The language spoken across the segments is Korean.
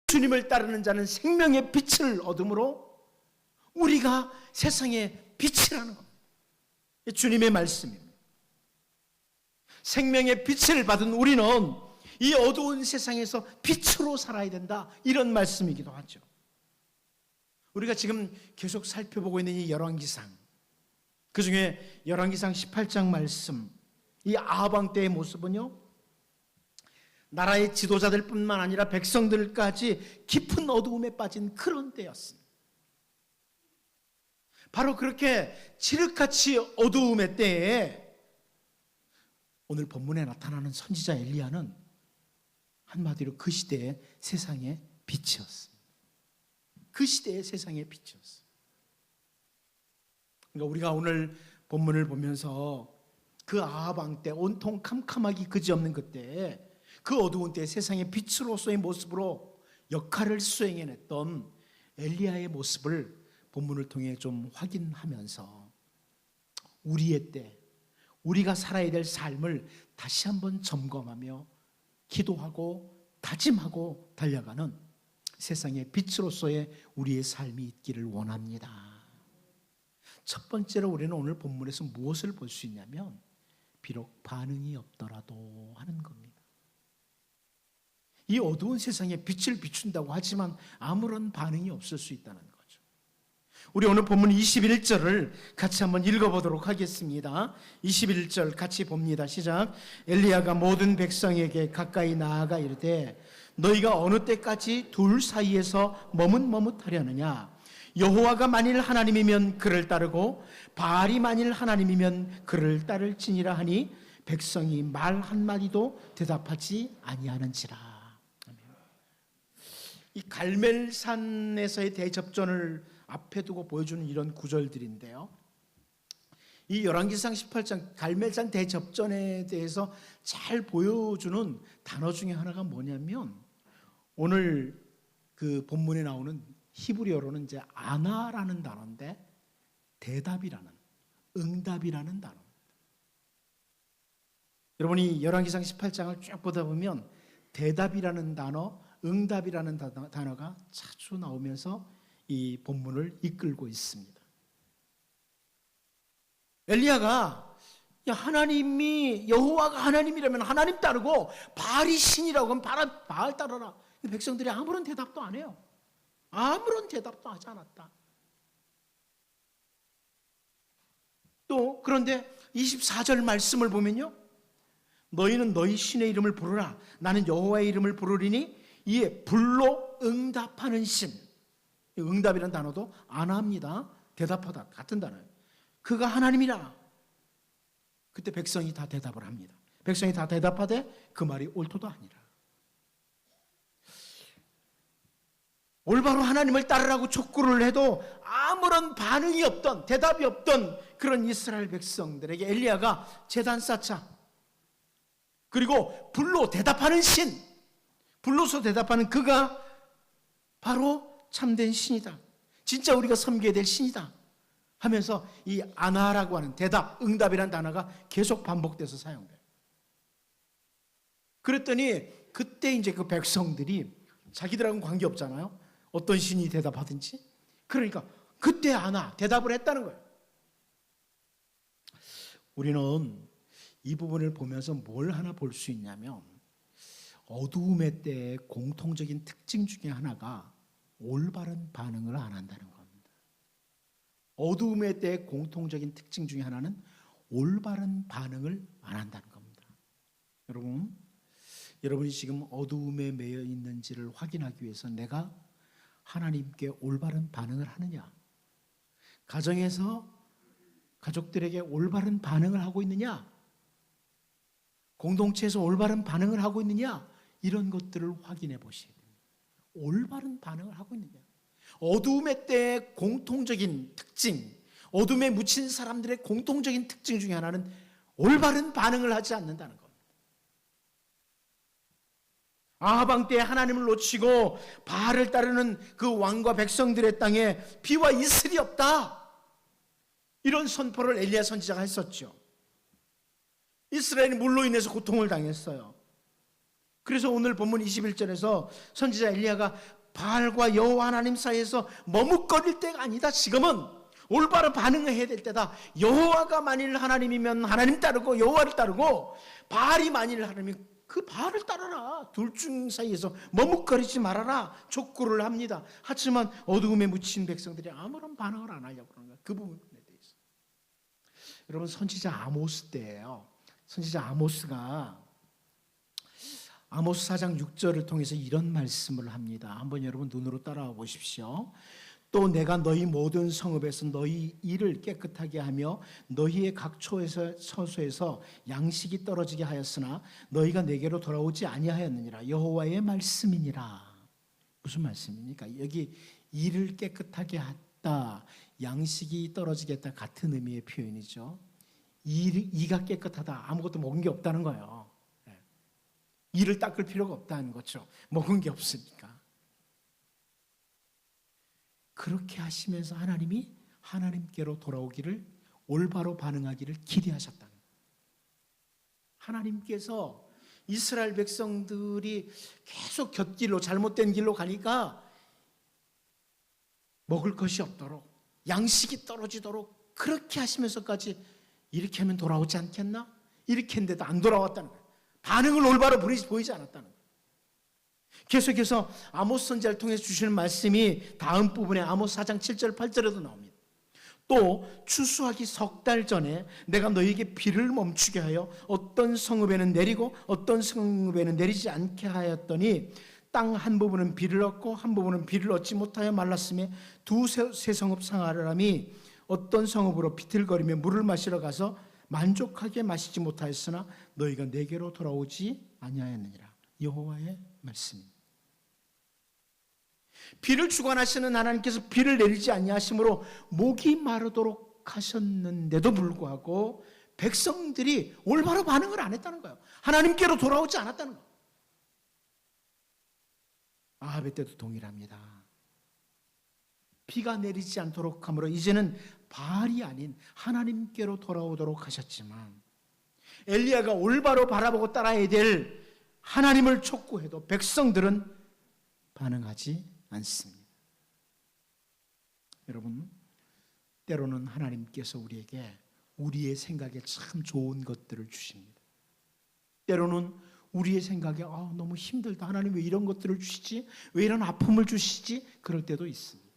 주님을 따르는 자는 생명의 빛을 얻음으로 우리가 세상의 빛이라는 겁니다. 주님의 말씀입니다. 생명의 빛을 받은 우리는 이 어두운 세상에서 빛으로 살아야 된다, 이런 말씀이기도 하죠. 우리가 지금 계속 살펴보고 있는 이 열왕기상, 그 중에 열왕기상 18장 말씀, 이 아하방 때의 모습은요, 나라의 지도자들 뿐만 아니라 백성들까지 깊은 어두움에 빠진 그런 때였습니다. 바로 그렇게 칠흑같이 어두움의 때에 오늘 본문에 나타나는 선지자 엘리야는 한마디로 그 시대의 세상의 빛이었습니다. 그 시대의 세상의 빛이었어요. 그러니까 우리가 오늘 본문을 보면서 그 아하방 때 온통 캄캄하기 그지없는 그때에 그 어두운 때 세상의 빛으로서의 모습으로 역할을 수행해냈던 엘리야의 모습을 본문을 통해 좀 확인하면서 우리의 때, 우리가 살아야 될 삶을 다시 한번 점검하며 기도하고 다짐하고 달려가는 세상의 빛으로서의 우리의 삶이 있기를 원합니다. 첫 번째로 우리는 오늘 본문에서 무엇을 볼 수 있냐면 비록 반응이 없더라도 하는 겁니다. 이 어두운 세상에 빛을 비춘다고 하지만 아무런 반응이 없을 수 있다는 거죠. 우리 오늘 본문 21절을 같이 한번 읽어보도록 하겠습니다. 21절 같이 봅니다. 시작. 엘리야가 모든 백성에게 가까이 나아가 이르되 너희가 어느 때까지 둘 사이에서 머뭇머뭇하려느냐? 여호와가 만일 하나님이면 그를 따르고 바알이 만일 하나님이면 그를 따를지니라 하니 백성이 말 한마디도 대답하지 아니하는지라. 이 갈멜산에서의 대접전을 앞에 두고 보여주는 이런 구절들인데요, 이 열왕기상 18장 갈멜산 대접전에 대해서 잘 보여주는 단어 중에 하나가 뭐냐면 오늘 그 본문에 나오는 히브리어로는 이제 아나라는 단어인데 대답이라는, 응답이라는 단어입니다. 여러분이 열왕기상 18장을 쭉 보다 보면 대답이라는 단어, 응답이라는 단어가 자주 나오면서 이 본문을 이끌고 있습니다. 엘리야가 하나님이, 여호와가 하나님이라면 하나님 따르고 바알이 신이라고 하면 바알 따르라. 백성들이 아무런 대답도 안 해요. 아무런 대답도 하지 않았다. 또 그런데 24절 말씀을 보면요, 너희는 너희 신의 이름을 부르라. 나는 여호와의 이름을 부르리니 이에 불로 응답하는 신. 응답이라는 단어도 안 합니다. 대답하다 같은 단어예요. 그가 하나님이라. 그때 백성이 다 대답을 합니다. 백성이 다 대답하되 그 말이 옳도다 하니라. 올바로 하나님을 따르라고 촉구를 해도 아무런 반응이 없던, 대답이 없던 그런 이스라엘 백성들에게 엘리야가 제단 쌓자, 그리고 불로 대답하는 신, 불로서 대답하는 그가 바로 참된 신이다, 진짜 우리가 섬겨야 될 신이다 하면서 이 아나라고 하는 대답, 응답이라는 단어가 계속 반복돼서 사용돼요. 그랬더니 그때 이제 그 백성들이 자기들하고는 관계없잖아요. 어떤 신이 대답하든지. 그러니까 그때 아나 대답을 했다는 거예요. 우리는 이 부분을 보면서 뭘 하나 볼 수 있냐면 어두움의 때의 공통적인 특징 중에 하나가 올바른 반응을 안 한다는 겁니다. 어두움의 때의 공통적인 특징 중에 하나는 올바른 반응을 안 한다는 겁니다. 여러분이 지금 어두움에 매여 있는지를 확인하기 위해서 내가 하나님께 올바른 반응을 하느냐, 가정에서 가족들에게 올바른 반응을 하고 있느냐, 공동체에서 올바른 반응을 하고 있느냐, 이런 것들을 확인해 보셔야 됩니다. 올바른 반응을 하고 있느냐. 어두움의 때의 공통적인 특징, 어둠에 묻힌 사람들의 공통적인 특징 중에 하나는 올바른 반응을 하지 않는다는 겁니다. 아하방 때 하나님을 놓치고 바알을 따르는 그 왕과 백성들의 땅에 비와 이슬이 없다, 이런 선포를 엘리야 선지자가 했었죠. 이스라엘이 물로 인해서 고통을 당했어요. 그래서 오늘 본문 21절에서 선지자 엘리야가 바알과 여호와 하나님 사이에서 머뭇거릴 때가 아니다. 지금은 올바로 반응을 해야 될 때다. 여호와가 만일 하나님이면 하나님 따르고 여호와를 따르고, 바알이 만일 하나님이면 그 바알을 따라라. 둘 중 사이에서 머뭇거리지 말아라 촉구를 합니다. 하지만 어두움에 묻힌 백성들이 아무런 반응을 안 하려고 그러는 거예요. 그 부분에 대해서. 여러분, 선지자 아모스 때예요. 선지자 아모스가 아모스 4장 6절을 통해서 이런 말씀을 합니다. 한번 여러분 눈으로 따라와 보십시오. 또 내가 너희 모든 성읍에서 너희 일을 깨끗하게 하며 너희의 각 처소에서 양식이 떨어지게 하였으나 너희가 내게로 돌아오지 아니하였느니라. 여호와의 말씀이니라. 무슨 말씀입니까? 여기 일을 깨끗하게 했다, 양식이 떨어지게 했다, 같은 의미의 표현이죠. 이가 깨끗하다, 아무것도 먹은 게 없다는 거예요. 이를 닦을 필요가 없다는 거죠. 먹은 게 없으니까. 그렇게 하시면서 하나님이 하나님께로 돌아오기를, 올바로 반응하기를 기대하셨다는 거예요. 하나님께서 이스라엘 백성들이 계속 곁길로, 잘못된 길로 가니까 먹을 것이 없도록, 양식이 떨어지도록 그렇게 하시면서까지 이렇게 하면 돌아오지 않겠나? 이렇게 했는데도 안 돌아왔다는 거예요. 반응을 올바로 보이지 않았다는 거예요. 계속해서 아모스 선지자를 통해서 주시는 말씀이 다음 부분에 아모스 4장 7절 8절에도 나옵니다. 또 추수하기 석 달 전에 내가 너희에게 비를 멈추게 하여 어떤 성읍에는 내리고 어떤 성읍에는 내리지 않게 하였더니 땅 한 부분은 비를 얻고 한 부분은 비를 얻지 못하여 말랐으며 두세 성읍 상하람이 어떤 성읍으로 비틀거리며 물을 마시러 가서 만족하게 마시지 못하였으나 너희가 내게로 돌아오지 아니하였느니라. 여호와의 말씀입니다. 비를 주관하시는 하나님께서 비를 내리지 아니하심으로 목이 마르도록 하셨는데도 불구하고 백성들이 올바로 반응을 안 했다는 거예요. 하나님께로 돌아오지 않았다는 거예요. 아합의 때도 동일합니다. 비가 내리지 않도록 함으로 이제는 바알이 아닌 하나님께로 돌아오도록 하셨지만, 엘리야가 올바로 바라보고 따라야 될 하나님을 촉구해도 백성들은 반응하지 않습니다. 여러분, 때로는 하나님께서 우리에게 우리의 생각에 참 좋은 것들을 주십니다. 때로는 우리의 생각에 너무 힘들다, 하나님 왜 이런 것들을 주시지, 왜 이런 아픔을 주시지, 그럴 때도 있습니다.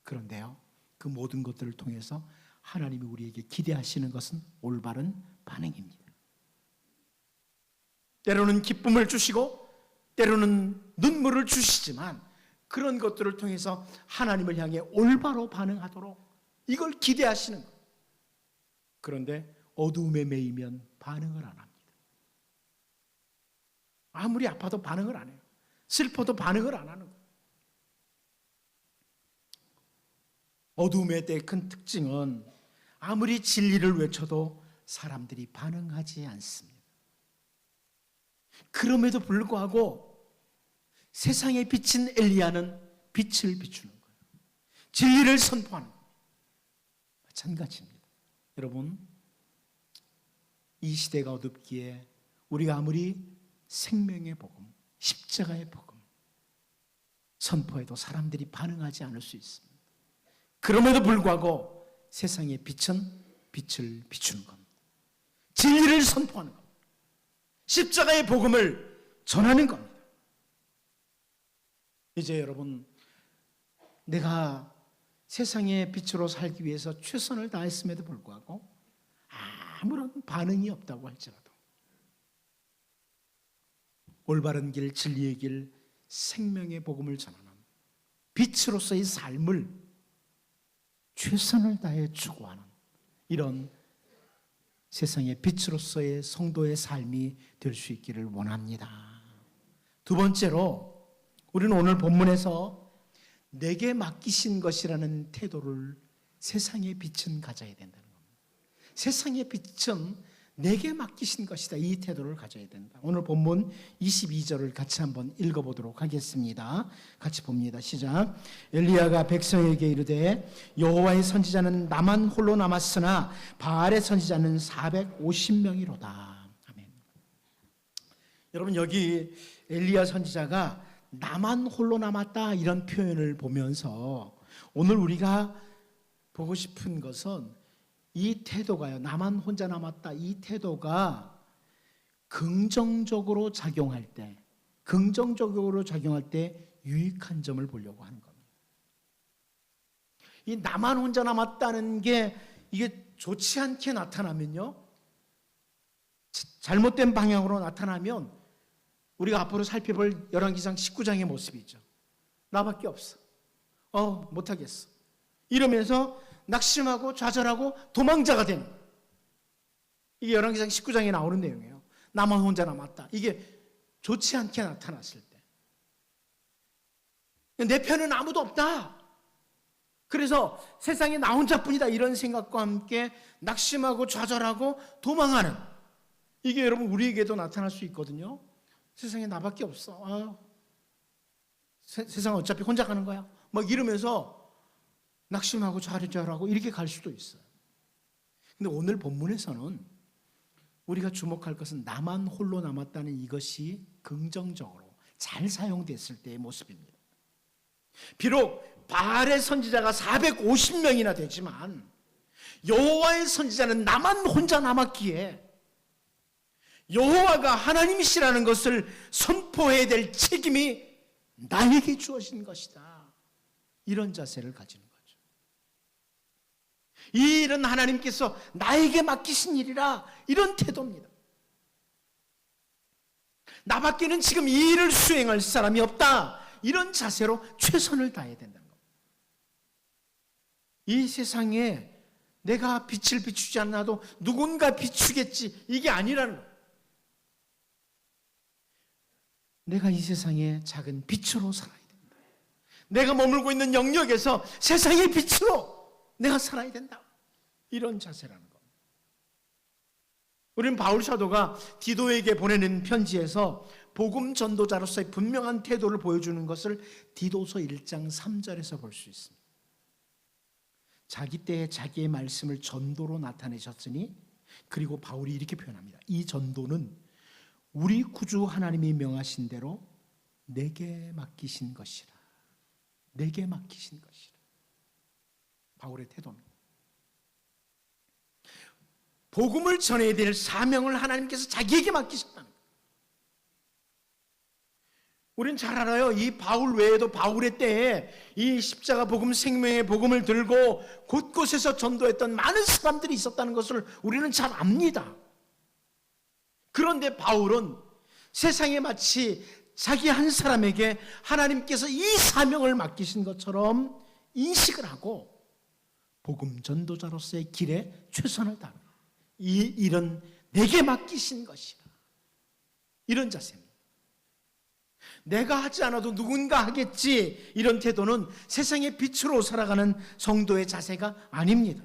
그런데요, 그 모든 것들을 통해서 하나님이 우리에게 기대하시는 것은 올바른 반응입니다. 때로는 기쁨을 주시고 때로는 눈물을 주시지만 그런 것들을 통해서 하나님을 향해 올바로 반응하도록 이걸 기대하시는 거예요. 그런데 어두움에 매이면 반응을 안 합니다. 아무리 아파도 반응을 안 해요. 슬퍼도 반응을 안 하는 거예요. 어두움의 때의 큰 특징은 아무리 진리를 외쳐도 사람들이 반응하지 않습니다. 그럼에도 불구하고 세상에 비친 엘리야는 빛을 비추는 거예요. 진리를 선포하는 거예요. 마찬가지입니다. 여러분, 이 시대가 어둡기에 우리가 아무리 생명의 복음, 십자가의 복음 선포해도 사람들이 반응하지 않을 수 있습니다. 그럼에도 불구하고 세상의 빛은 빛을 비추는 겁니다. 진리를 선포하는 겁니다. 십자가의 복음을 전하는 겁니다. 이제 여러분, 내가 세상의 빛으로 살기 위해서 최선을 다했음에도 불구하고 아무런 반응이 없다고 할지라도 올바른 길, 진리의 길, 생명의 복음을 전하는 빛으로서의 삶을 최선을 다해 추구하는 이런 세상의 빛으로서의 성도의 삶이 될 수 있기를 원합니다. 두 번째로, 우리는 오늘 본문에서 내게 맡기신 것이라는 태도를 세상의 빛은 가져야 된다는 겁니다. 세상의 빛은 내게 맡기신 것이다, 이 태도를 가져야 된다. 오늘 본문 22절을 같이 한번 읽어보도록 하겠습니다. 같이 봅니다. 시작. 엘리야가 백성에게 이르되 여호와의 선지자는 나만 홀로 남았으나 바알의 선지자는 450명이로다. 아멘. 여러분, 여기 엘리야 선지자가 나만 홀로 남았다 이런 표현을 보면서 오늘 우리가 보고 싶은 것은 이 태도가요, 나만 혼자 남았다 이 태도가 긍정적으로 작용할 때 유익한 점을 보려고 하는 겁니다. 이 나만 혼자 남았다는 게 이게 좋지 않게 나타나면요, 잘못된 방향으로 나타나면 우리가 앞으로 살펴볼 열왕기상 19장의 모습이죠. 나밖에 없어. 못하겠어. 이러면서 낙심하고 좌절하고 도망자가 되는 거예요. 이게 열왕기상 19장에 나오는 내용이에요. 나만 혼자 남았다. 이게 좋지 않게 나타났을 때. 내 편은 아무도 없다. 그래서 세상에 나 혼자뿐이다 이런 생각과 함께 낙심하고 좌절하고 도망하는, 이게 여러분 우리에게도 나타날 수 있거든요. 세상에 나밖에 없어. 세상은 어차피 혼자 가는 거야. 막 이러면서 낙심하고 좌절하고 이렇게 갈 수도 있어요. 근데 오늘 본문에서는 우리가 주목할 것은 나만 홀로 남았다는 이것이 긍정적으로 잘 사용됐을 때의 모습입니다. 비록 바알의 선지자가 450명이나 되지만 여호와의 선지자는 나만 혼자 남았기에 여호와가 하나님이시라는 것을 선포해야 될 책임이 나에게 주어진 것이다. 이런 자세를 가지는 거죠. 이 일은 하나님께서 나에게 맡기신 일이라, 이런 태도입니다. 나밖에는 지금 이 일을 수행할 사람이 없다. 이런 자세로 최선을 다해야 된다는 겁니다. 이 세상에 내가 빛을 비추지 않아도 누군가 비추겠지, 이게 아니라는 거예요. 내가 이 세상에 작은 빛으로 살아야 된다. 내가 머물고 있는 영역에서 세상의 빛으로 내가 살아야 된다. 이런 자세라는 겁니다. 우리는 바울 사도가 디도에게 보내는 편지에서 복음 전도자로서의 분명한 태도를 보여주는 것을 디도서 1장 3절에서 볼 수 있습니다. 자기 때에 자기의 말씀을 전도로 나타내셨으니, 그리고 바울이 이렇게 표현합니다. 이 전도는 우리 구주 하나님이 명하신 대로 내게 맡기신 것이라. 내게 맡기신 것이라. 바울의 태도입니다. 복음을 전해야 될 사명을 하나님께서 자기에게 맡기셨다는 거예요. 우리는 잘 알아요. 이 바울 외에도 바울의 때에 이 십자가 복음, 생명의 복음을 들고 곳곳에서 전도했던 많은 사람들이 있었다는 것을 우리는 잘 압니다. 그런데 바울은 세상에 마치 자기 한 사람에게 하나님께서 이 사명을 맡기신 것처럼 인식을 하고 복음 전도자로서의 길에 최선을 다합니다. 이 일은 내게 맡기신 것이라. 이런 자세입니다. 내가 하지 않아도 누군가 하겠지, 이런 태도는 세상의 빛으로 살아가는 성도의 자세가 아닙니다.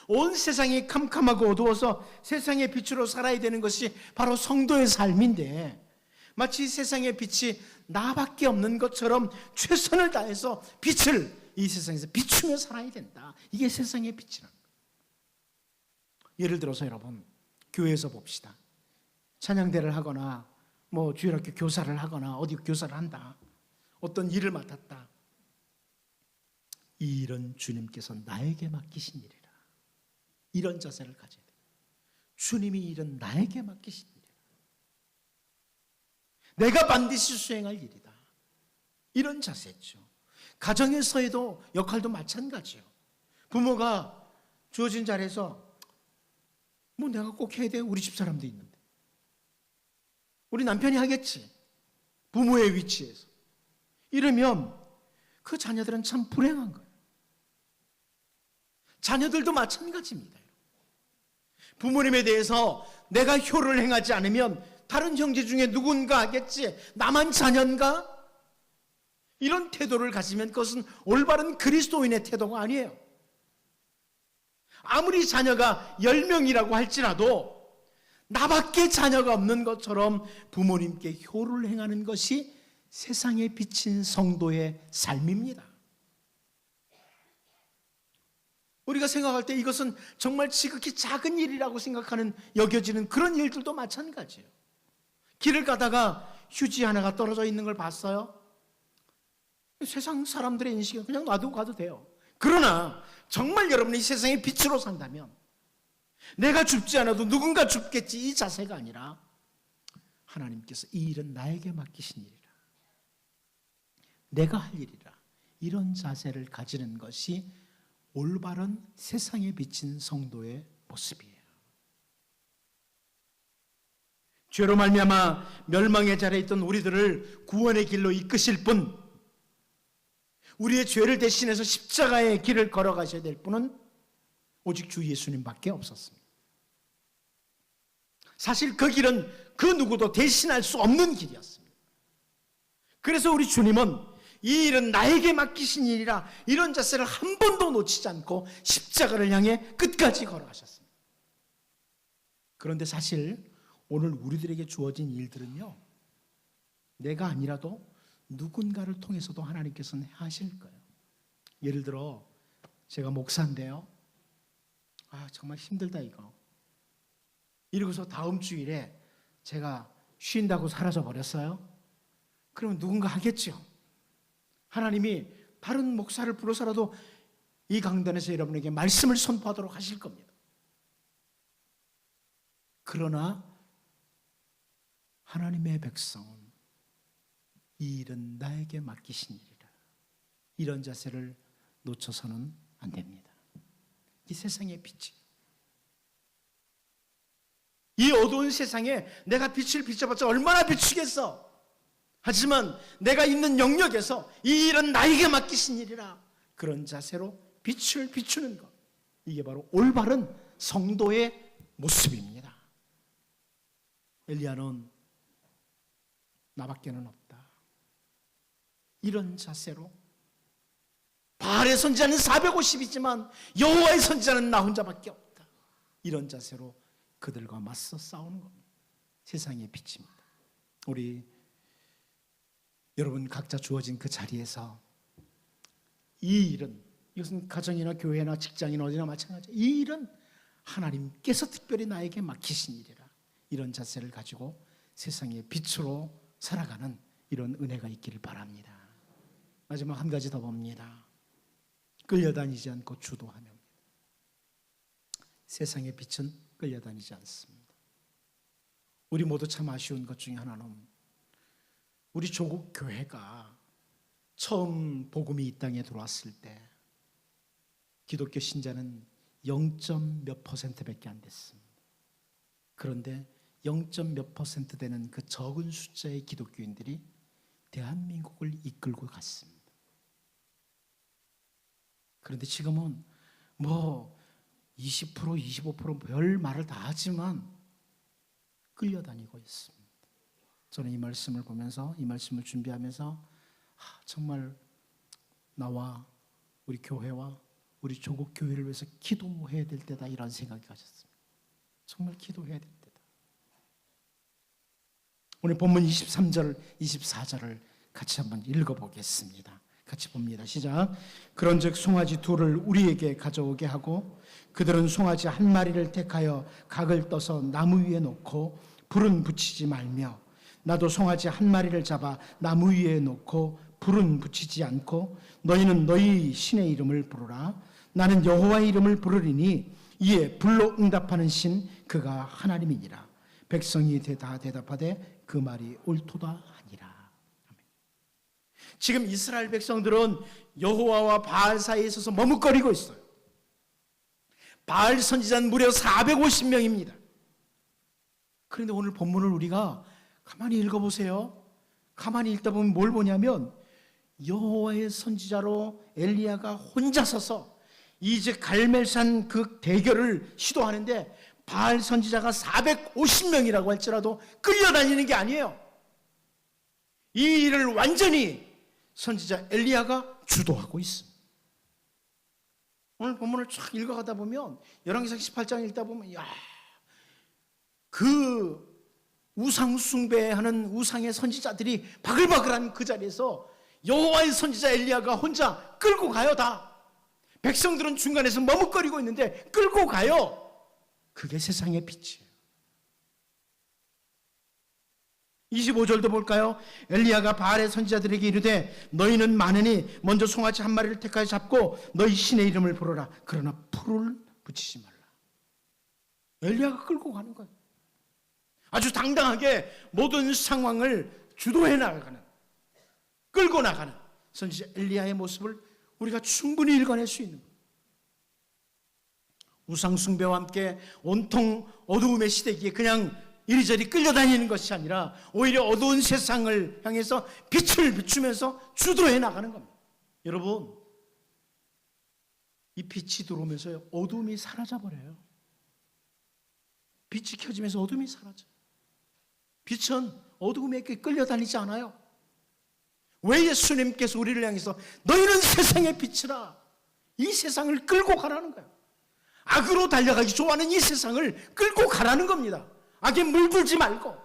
온 세상이 캄캄하고 어두워서 세상의 빛으로 살아야 되는 것이 바로 성도의 삶인데, 마치 세상의 빛이 나밖에 없는 것처럼 최선을 다해서 빛을 이 세상에서 비추며 살아야 된다. 이게 세상의 빛이라는 거예요. 예를 들어서 여러분, 교회에서 봅시다. 찬양대를 하거나 주일학교 교사를 하거나 어디 교사를 한다, 어떤 일을 맡았다. 이 일은 주님께서 나에게 맡기신 일이라. 이런 자세를 가져야 돼요. 주님이 이 일은 나에게 맡기신 일이라. 내가 반드시 수행할 일이다. 이런 자세죠. 가정에서의 역할도 마찬가지요. 부모가 주어진 자리에서 내가 꼭 해야 돼. 우리 집 사람도 있는데. 우리 남편이 하겠지. 부모의 위치에서. 이러면 그 자녀들은 참 불행한 거예요. 자녀들도 마찬가지입니다. 부모님에 대해서 내가 효를 행하지 않으면 다른 형제 중에 누군가 하겠지, 나만 자녀인가? 이런 태도를 가지면 그것은 올바른 그리스도인의 태도가 아니에요. 아무리 자녀가 10명이라고 할지라도 나밖에 자녀가 없는 것처럼 부모님께 효를 행하는 것이 세상에 비친 성도의 삶입니다. 우리가 생각할 때 이것은 정말 지극히 작은 일이라고 생각하는, 여겨지는 그런 일들도 마찬가지예요. 길을 가다가 휴지 하나가 떨어져 있는 걸 봤어요? 세상 사람들의 인식은 그냥 놔두고 가도 돼요. 그러나 정말 여러분이 세상의 빛으로 산다면 내가 죽지 않아도 누군가 죽겠지 이 자세가 아니라 하나님께서 이 일은 나에게 맡기신 일이라, 내가 할 일이라, 이런 자세를 가지는 것이 올바른 세상에 비친 성도의 모습이에요. 죄로 말미암아 멸망의 자리에 있던 우리들을 구원의 길로 이끄실 분, 우리의 죄를 대신해서 십자가의 길을 걸어가셔야 될 분은 오직 주 예수님밖에 없었습니다. 사실 그 길은 그 누구도 대신할 수 없는 길이었습니다. 그래서 우리 주님은 이 일은 나에게 맡기신 일이라 이런 자세를 한 번도 놓치지 않고 십자가를 향해 끝까지 걸어가셨습니다. 그런데 사실 오늘 우리들에게 주어진 일들은요, 내가 아니라도 누군가를 통해서도 하나님께서는 하실 거예요. 예를 들어 제가 목사인데요, 정말 힘들다 이거, 이러고서 다음 주일에 제가 쉰다고 사라져 버렸어요. 그러면 누군가 하겠죠. 하나님이 다른 목사를 불러서라도 이 강단에서 여러분에게 말씀을 선포하도록 하실 겁니다. 그러나 하나님의 백성은 이 일은 나에게 맡기신 일이라, 이런 자세를 놓쳐서는 안 됩니다. 이 세상의 빛이, 이 어두운 세상에 내가 빛을 비춰봤자 얼마나 비추겠어. 하지만 내가 있는 영역에서 이 일은 나에게 맡기신 일이라, 그런 자세로 빛을 비추는 것, 이게 바로 올바른 성도의 모습입니다. 엘리야는 나밖에는 없다, 이런 자세로, 바알의 선지자는 450이지만 여호와의 선지자는 나 혼자밖에 없다, 이런 자세로 그들과 맞서 싸우는 겁니다. 세상의 빛입니다. 우리 여러분 각자 주어진 그 자리에서 이 일은, 이것은 가정이나 교회나 직장이나 어디나 마찬가지예요. 이 일은 하나님께서 특별히 나에게 맡기신 일이라, 이런 자세를 가지고 세상의 빛으로 살아가는 이런 은혜가 있기를 바랍니다. 마지막 한 가지 더 봅니다. 끌려다니지 않고 주도하며. 세상의 빛은 끌려다니지 않습니다. 우리 모두 참 아쉬운 것 중에 하나는 우리 조국 교회가 처음 복음이 이 땅에 들어왔을 때 기독교 신자는 0몇 %밖에 안 됐습니다. 그런데 0몇 % 되는 그 적은 숫자의 기독교인들이 대한민국을 이끌고 갔습니다. 그런데 지금은 20%, 25% 말을 다 하지만 끌려다니고 있습니다. 저는 이 말씀을 보면서, 이 말씀을 준비하면서 정말 나와 우리 교회와 우리 조국 교회를 위해서 기도해야 될 때다, 이런 생각이 가졌습니다. 정말 기도해야 될 때다. 오늘 본문 23절, 24절을 같이 한번 읽어보겠습니다. 같이 봅니다. 시작. 그런즉 송아지 둘을 우리에게 가져오게 하고 그들은 송아지 한 마리를 택하여 각을 떠서 나무 위에 놓고 불은 붙이지 말며 나도 송아지 한 마리를 잡아 나무 위에 놓고 불은 붙이지 않고 너희는 너희 신의 이름을 부르라. 나는 여호와의 이름을 부르리니 이에 불로 응답하는 신 그가 하나님이니라. 백성이 다 대답하되 그 말이 옳도다 하니라. 지금 이스라엘 백성들은 여호와와 바알 사이에 있어서 머뭇거리고 있어요. 바알 선지자는 무려 450명입니다. 그런데 오늘 본문을 우리가 가만히 읽어보세요. 가만히 읽다 보면 뭘 보냐면 여호와의 선지자로 엘리야가 혼자 서서 이제 갈멜산 그 대결을 시도하는데 바알 선지자가 450명이라고 할지라도 끌려다니는 게 아니에요. 이 일을 완전히 선지자 엘리야가 주도하고 있습니다. 오늘 본문을 쫙 읽어가다 보면 열왕기상 18장 읽다 보면 그 우상 숭배하는 우상의 선지자들이 바글바글한 그 자리에서 여호와의 선지자 엘리야가 혼자 끌고 가요. 다 백성들은 중간에서 머뭇거리고 있는데 끌고 가요. 그게 세상의 빛이에요. 25절도 볼까요? 엘리야가 바알의 선지자들에게 이르되 너희는 많으니 먼저 송아지 한 마리를 택하여 잡고 너희 신의 이름을 부르라. 그러나 풀을 붙이지 말라. 엘리야가 끌고 가는 거예요. 아주 당당하게 모든 상황을 주도해 나가는, 끌고 나가는 선지자 엘리야의 모습을 우리가 충분히 읽어낼 수 있는 거예요. 우상 숭배와 함께 온통 어두움의 시대기에 그냥 이리저리 끌려다니는 것이 아니라 오히려 어두운 세상을 향해서 빛을 비추면서 주도해 나가는 겁니다. 여러분, 이 빛이 들어오면서 어두움이 사라져버려요. 빛이 켜지면서 어둠이 사라져요. 빛은 어두움에게 끌려다니지 않아요. 왜 예수님께서 우리를 향해서 너희는 세상의 빛이라, 이 세상을 끌고 가라는 거예요. 악으로 달려가기 좋아하는 이 세상을 끌고 가라는 겁니다. 악에 물들지 말고.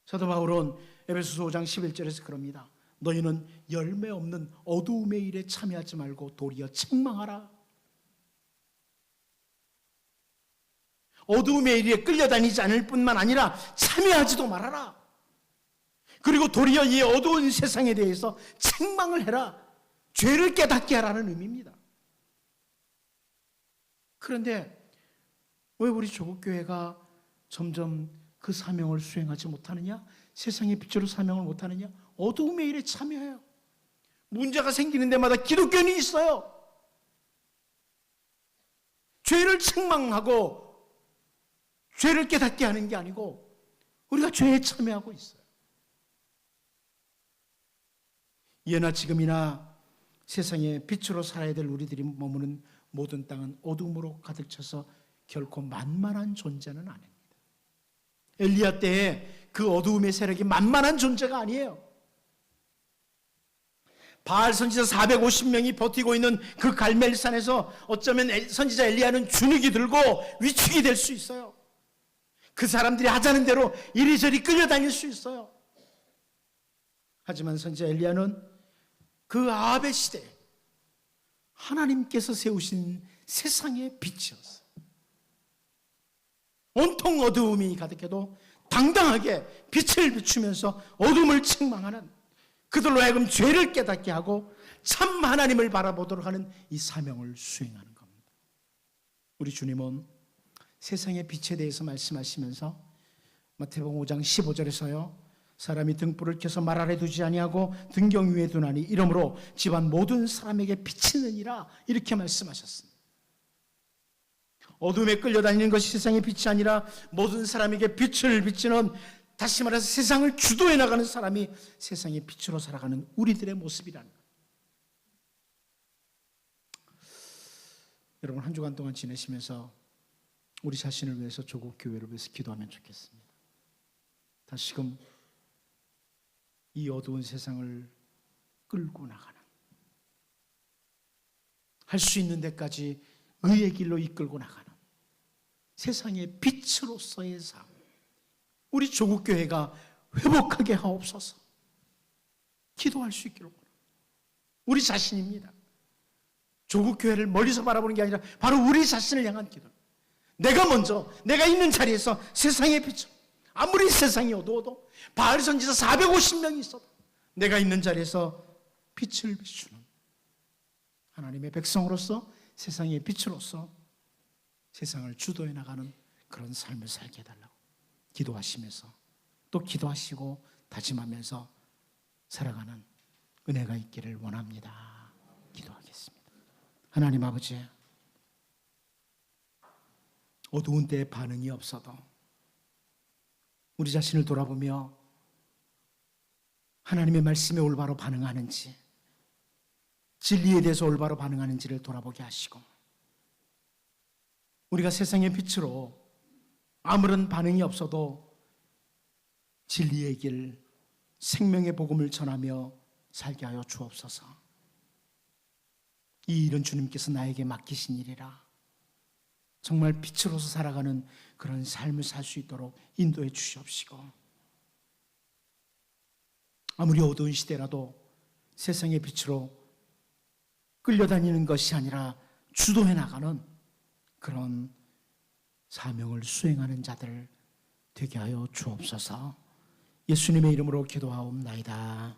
사도 바울은 에베소서 5장 11절에서 그럽니다. 너희는 열매 없는 어두움의 일에 참여하지 말고 도리어 책망하라. 어두움의 일에 끌려다니지 않을 뿐만 아니라 참여하지도 말아라. 그리고 도리어 이 어두운 세상에 대해서 책망을 해라. 죄를 깨닫게 하라는 의미입니다. 그런데 왜 우리 조국교회가 점점 그 사명을 수행하지 못하느냐? 세상의 빛으로 사명을 못하느냐? 어두움의 일에 참여해요. 문제가 생기는 데마다 기독교인이 있어요. 죄를 책망하고 죄를 깨닫게 하는 게 아니고 우리가 죄에 참여하고 있어요. 예나 지금이나 세상에 빛으로 살아야 될 우리들이 머무는 모든 땅은 어둠으로 가득 차서 결코 만만한 존재는 아닙니다. 엘리야 때에 그 어두움의 세력이 만만한 존재가 아니에요. 바알 선지자 450명이 버티고 있는 그 갈멜산에서 어쩌면 선지자 엘리야는 주눅이 들고 위축이 될 수 있어요. 그 사람들이 하자는 대로 이리저리 끌려다닐 수 있어요. 하지만 선지자 엘리야는 그 아합의 시대에 하나님께서 세우신 세상의 빛이었어요. 온통 어두움이 가득해도 당당하게 빛을 비추면서 어둠을 책망하는, 그들로 하여금 죄를 깨닫게 하고 참 하나님을 바라보도록 하는 이 사명을 수행하는 겁니다. 우리 주님은 세상의 빛에 대해서 말씀하시면서 마태복음 5장 15절에서요. 사람이 등불을 켜서 말 아래 두지 아니하고 등경 위에 두나니 이러므로 집안 모든 사람에게 비치느니라, 이렇게 말씀하셨습니다. 어둠에 끌려다니는 것이 세상의 빛이 아니라 모든 사람에게 빛을 비치는, 다시 말해서 세상을 주도해 나가는 사람이 세상의 빛으로 살아가는 우리들의 모습이라는 거예요. 여러분, 한 주간 동안 지내시면서 우리 자신을 위해서, 조국 교회를 위해서 기도하면 좋겠습니다. 다시금 이 어두운 세상을 끌고 나가는, 할 수 있는 데까지 의의 길로 이끌고 나가는 세상의 빛으로서의 삶, 우리 조국교회가 회복하게 하옵소서. 기도할 수 있기를 원합니다. 우리 자신입니다. 조국교회를 멀리서 바라보는 게 아니라 바로 우리 자신을 향한 기도. 내가 먼저, 내가 있는 자리에서 세상의 빛으로, 아무리 세상이 어두워도 바알 선지자 450명이 있어도 내가 있는 자리에서 빛을 비추는 하나님의 백성으로서, 세상의 빛으로서 세상을 주도해 나가는 그런 삶을 살게 해달라고 기도하시면서, 또 기도하시고 다짐하면서 살아가는 은혜가 있기를 원합니다. 기도하겠습니다. 하나님 아버지, 어두운 때에 반응이 없어도 우리 자신을 돌아보며 하나님의 말씀에 올바로 반응하는지, 진리에 대해서 올바로 반응하는지를 돌아보게 하시고, 우리가 세상의 빛으로 아무런 반응이 없어도 진리의 길, 생명의 복음을 전하며 살게 하여 주옵소서. 이 일은 주님께서 나에게 맡기신 일이라 정말 빛으로서 살아가는 그런 삶을 살 수 있도록 인도해 주시옵시고, 아무리 어두운 시대라도 세상의 빛으로 끌려다니는 것이 아니라 주도해 나가는 그런 사명을 수행하는 자들 되게 하여 주옵소서. 예수님의 이름으로 기도하옵나이다.